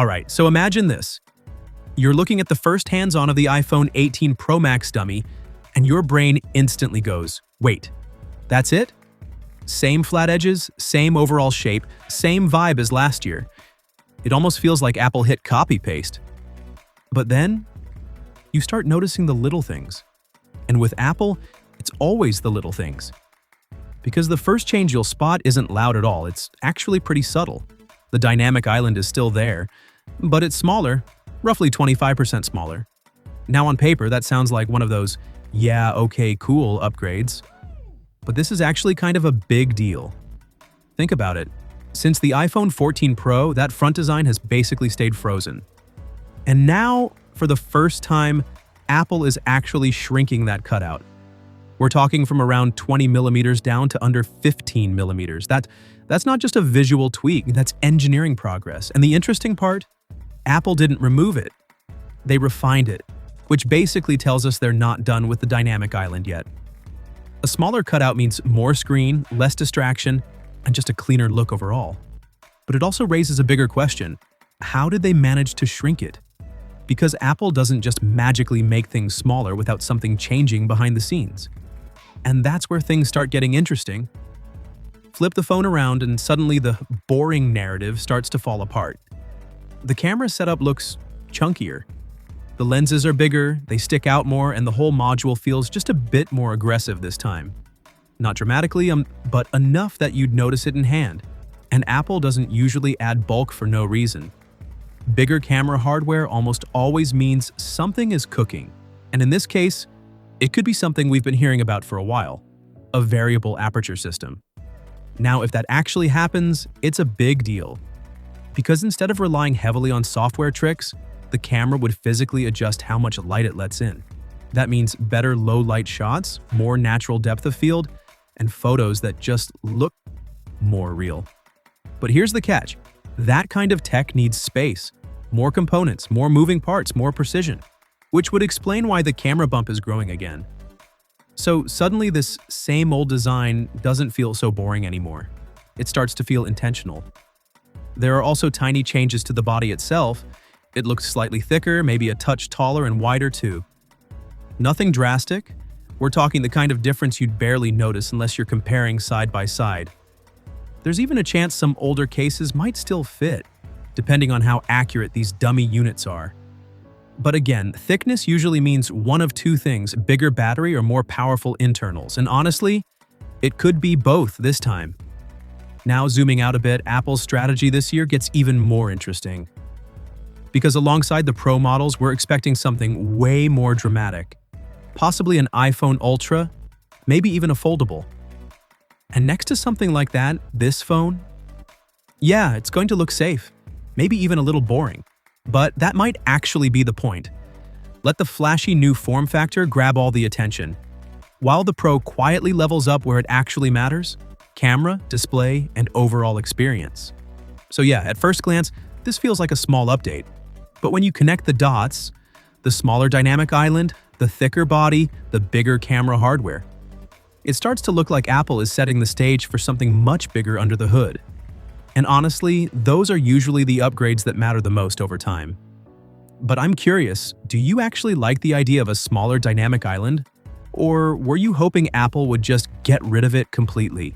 Alright, so imagine this. You're looking at the first hands-on of the iPhone 18 Pro Max dummy, and your brain instantly goes, wait, that's it? Same flat edges, same overall shape, same vibe as last year. It almost feels like Apple hit copy-paste. But then, you start noticing the little things. And with Apple, it's always the little things. Because the first change you'll spot isn't loud at all, it's actually pretty subtle. The dynamic island is still there, but it's smaller, roughly 25% smaller. Now on paper, that sounds like one of those, yeah, okay, cool upgrades. But this is actually kind of a big deal. Think about it. Since the iPhone 14 Pro, that front design has basically stayed frozen. And now, for the first time, Apple is actually shrinking that cutout. We're talking from around 20 millimeters down to under 15 millimeters. That's not just a visual tweak, that's engineering progress. And the interesting part, Apple didn't remove it. They refined it, which basically tells us they're not done with the dynamic island yet. A smaller cutout means more screen, less distraction, and just a cleaner look overall. But it also raises a bigger question. How did they manage to shrink it? Because Apple doesn't just magically make things smaller without something changing behind the scenes. And that's where things start getting interesting. Flip the phone around and suddenly the boring narrative starts to fall apart. The camera setup looks chunkier. The lenses are bigger, they stick out more, and the whole module feels just a bit more aggressive this time. Not dramatically, but enough that you'd notice it in hand. And Apple doesn't usually add bulk for no reason. Bigger camera hardware almost always means something is cooking. And in this case, it could be something we've been hearing about for a while, a variable aperture system. Now, if that actually happens, it's a big deal. Because instead of relying heavily on software tricks, the camera would physically adjust how much light it lets in. That means better low-light shots, more natural depth of field, and photos that just look more real. But here's the catch. That kind of tech needs space, more components, more moving parts, more precision, which would explain why the camera bump is growing again. So suddenly this same old design doesn't feel so boring anymore. It starts to feel intentional. There are also tiny changes to the body itself. It looks slightly thicker, maybe a touch taller and wider too. Nothing drastic. We're talking the kind of difference you'd barely notice unless you're comparing side by side. There's even a chance some older cases might still fit, depending on how accurate these dummy units are. But again, thickness usually means one of two things, bigger battery or more powerful internals, and honestly, it could be both this time. Now zooming out a bit, Apple's strategy this year gets even more interesting. Because alongside the Pro models, we're expecting something way more dramatic. Possibly an iPhone Ultra, maybe even a foldable. And next to something like that, this phone? Yeah, it's going to look safe, maybe even a little boring. But that might actually be the point. Let the flashy new form factor grab all the attention, while the Pro quietly levels up where it actually matters: camera, display, and overall experience. So yeah, at first glance, this feels like a small update. But when you connect the dots, the smaller dynamic island, the thicker body, the bigger camera hardware, it starts to look like Apple is setting the stage for something much bigger under the hood. And honestly, those are usually the upgrades that matter the most over time. But I'm curious, do you actually like the idea of a smaller dynamic island? Or were you hoping Apple would just get rid of it completely?